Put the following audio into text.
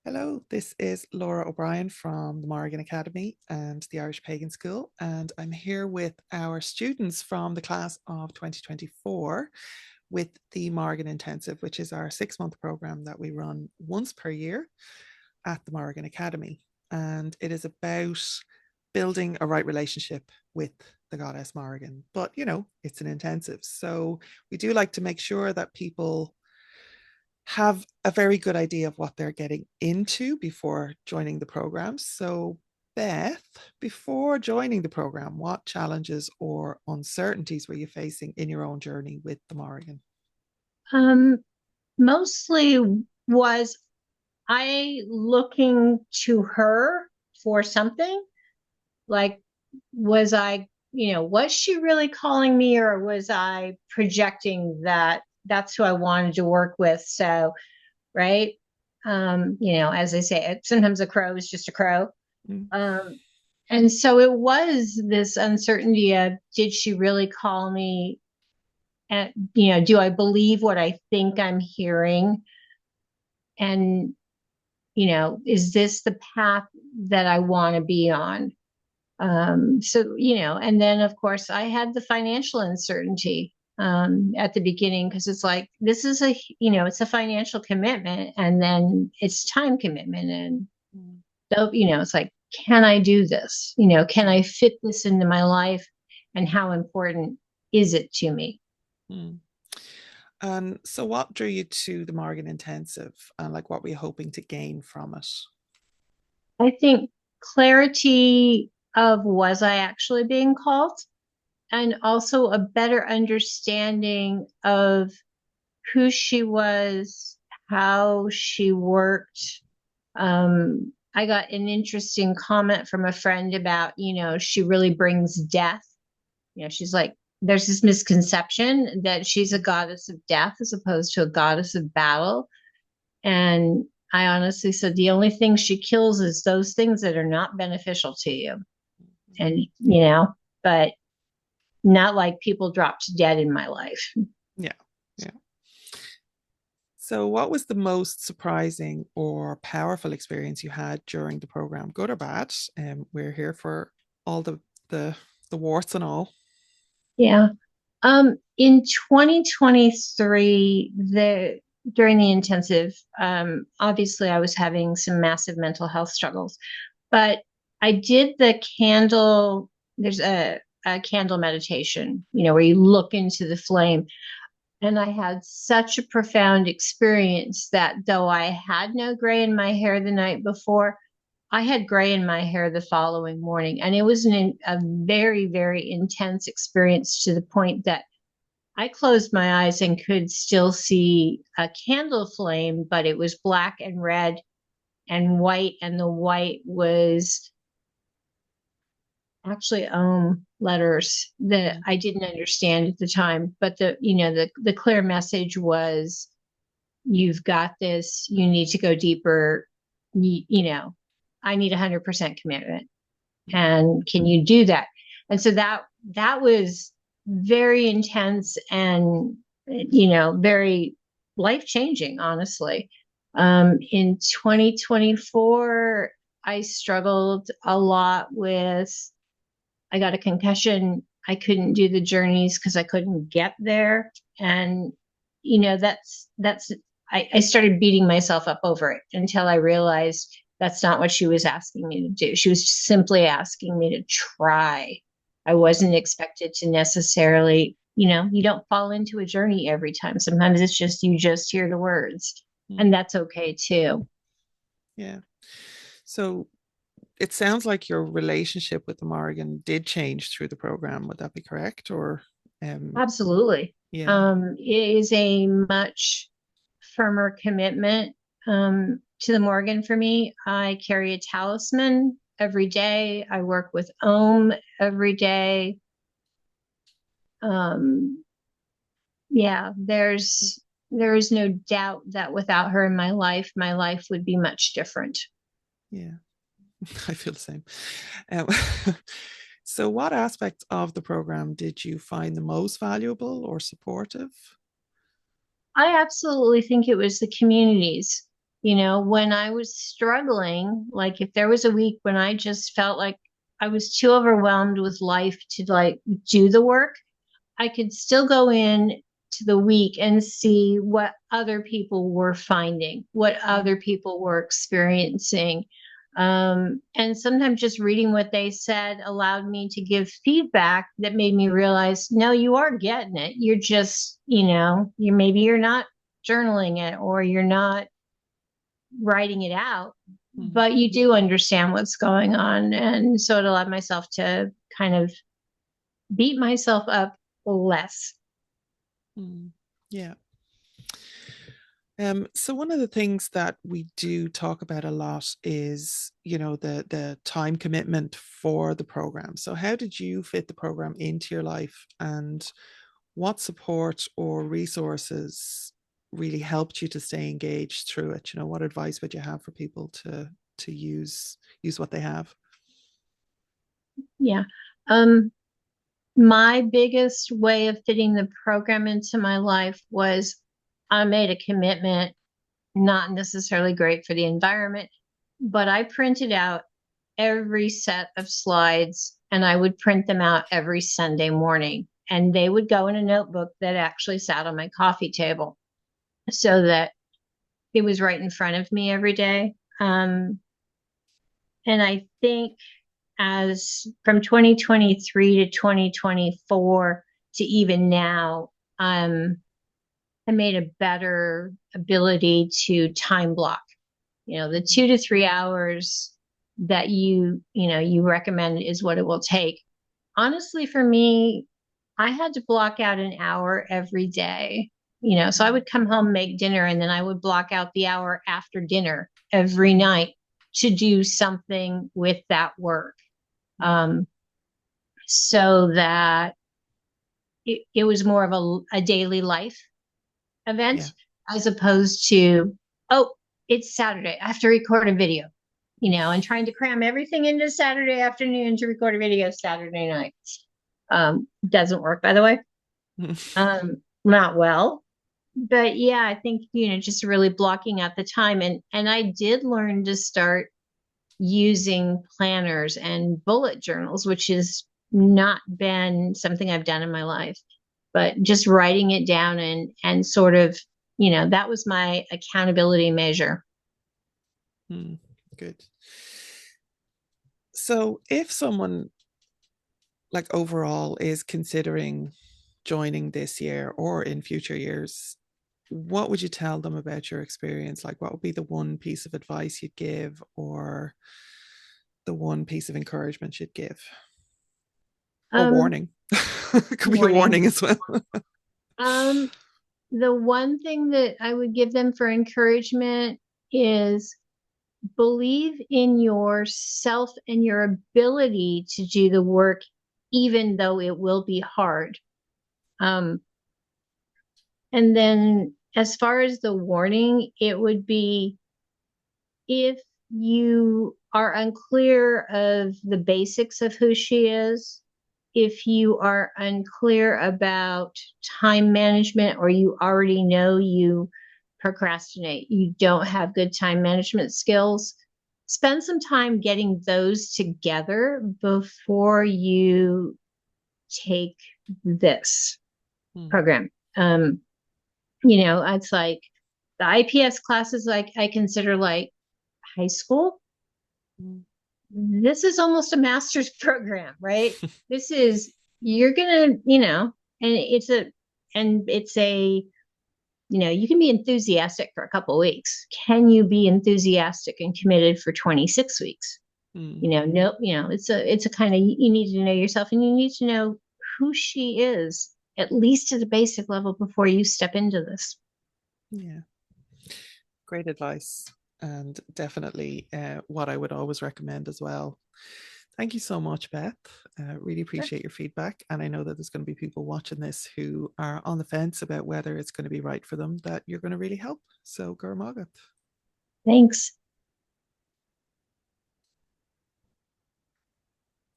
Hello, this is Lora O'Brien from the Morrigan Academy and the Irish Pagan School, and I'm here with our students from the class of 2024 with the Morrigan Intensive, which is our 6-month program that we run once per year at the Morrigan Academy. And it is about building a right relationship with the goddess Morrigan. But, it's an intensive. So we do like to make sure that people have a very good idea of what they're getting into before joining the program. So, Beth, before joining the program, what challenges or uncertainties were you facing in your own journey with the Morrigan? Um, Mostly was I looking to her for something? Like, was I, was she really calling me, or was I projecting that that's who I wanted to work with? So, right. As I say, sometimes a crow is just a crow. Mm. Um, and so it was this uncertainty of, did she really call me? And, do I believe what I think I'm hearing? And, is this the path that I want to be on? And then of course I had the financial uncertainty at the beginning, because it's like, this is it's a financial commitment, and then it's time commitment. And Mm. so, it's like, can I do this? Can I fit this into my life? And how important is it to me? Mm. And so, what drew you to the Morrigan Intensive, and like, what were you hoping to gain from it? I think clarity of, was I actually being called? And also a better understanding of who she was, how she worked. I got an interesting comment from a friend about, she really brings death. She's like, there's this misconception that she's a goddess of death as opposed to a goddess of battle. And I honestly said, the only thing she kills is those things that are not beneficial to you. And, but not like people dropped dead in my life. Yeah, yeah. So, what was the most surprising or powerful experience you had during the program, good or bad? We're here for all the the warts and all. Yeah. In 2023, during the intensive, obviously I was having some massive mental health struggles, but I did the candle, there's a candle meditation, where you look into the flame. And I had such a profound experience that, though I had no gray in my hair the night before, I had gray in my hair the following morning. And it was a very, very intense experience, to the point that I closed my eyes and could still see a candle flame, but it was black and red and white. And the white was actually letters that I didn't understand at the time. But the clear message was, you've got this, you need to go deeper. I need 100% commitment. And can you do that? And so that was very intense, and very life changing, honestly. In 2024, I struggled a lot with, I got a concussion. I couldn't do the journeys because I couldn't get there. And that's I started beating myself up over it until I realized that's not what she was asking me to do. She was simply asking me to try. I wasn't expected to necessarily, you don't fall into a journey every time. Sometimes it's just, you just hear the words, Mm. and that's okay too. Yeah. So it sounds like your relationship with the Morrigan did change through the program. Would that be correct? Or, um, Absolutely. yeah. It is a much firmer commitment to the Morrigan for me. I carry a talisman every day. I work with Om every day. Um, yeah, there is no doubt that without her in my life would be much different. Yeah. I feel the same. Um, so, what aspects of the program did you find the most valuable or supportive? I absolutely think it was the communities. When I was struggling, like if there was a week when I just felt like I was too overwhelmed with life to like do the work, I could still go in to the week and see what other people were finding, what other people were experiencing. And sometimes just reading what they said allowed me to give feedback that made me realize, no, you are getting it. You're just, maybe you're not journaling it or you're not writing it out, but you do understand what's going on. And so it allowed myself to kind of beat myself up less. Yeah. So one of the things that we do talk about a lot is, the time commitment for the program. So how did you fit the program into your life, and what support or resources really helped you to stay engaged through it? What advice would you have for people to use what they have? Yeah. My biggest way of fitting the program into my life was I made a commitment, not necessarily great for the environment, but I printed out every set of slides and I would print them out every Sunday morning. And they would go in a notebook that actually sat on my coffee table so that it was right in front of me every day. And I think as from 2023 to 2024 to even now, I made a better ability to time block. The 2 to 3 hours that you recommend is what it will take. Honestly, for me, I had to block out an hour every day. So I would come home, make dinner, and then I would block out the hour after dinner every night to do something with that work. So that it was more of a daily life event, Yeah. as opposed to, oh, it's Saturday, I have to record a video, and trying to cram everything into Saturday afternoon to record a video Saturday night. Doesn't work, by the way. Not well. But yeah, I think, just really blocking out the time. And I did learn to start using planners and bullet journals, which has not been something I've done in my life, but just writing it down and sort of, that was my accountability measure. Good. So if someone, like, overall is considering joining this year or in future years, what would you tell them about your experience? Like, what would be the one piece of advice you'd give, or the one piece of encouragement you'd give? Or warning. It could be a warning as well. The one thing that I would give them for encouragement is believe in yourself and your ability to do the work, even though it will be hard. And then as far as the warning, it would be, if you are unclear of the basics of who she is, if you are unclear about time management, or you already know you procrastinate, you don't have good time management skills, spend some time getting those together before you take this program. It's like the IPS classes, like I consider like high school. This is almost a master's program, right? This is, you're gonna, and it's a, you can be enthusiastic for a couple of weeks. Can you be enthusiastic and committed for 26 weeks? Nope. It's a kind of, you need to know yourself, and you need to know who she is, at least at a basic level, before you step into this. Yeah. Great advice. And definitely what I would always recommend as well. Thank you so much, Beth. Really appreciate your feedback. And I know that there's going to be people watching this who are on the fence about whether it's going to be right for them, that you're going to really help. So, Gurmagat. Thanks.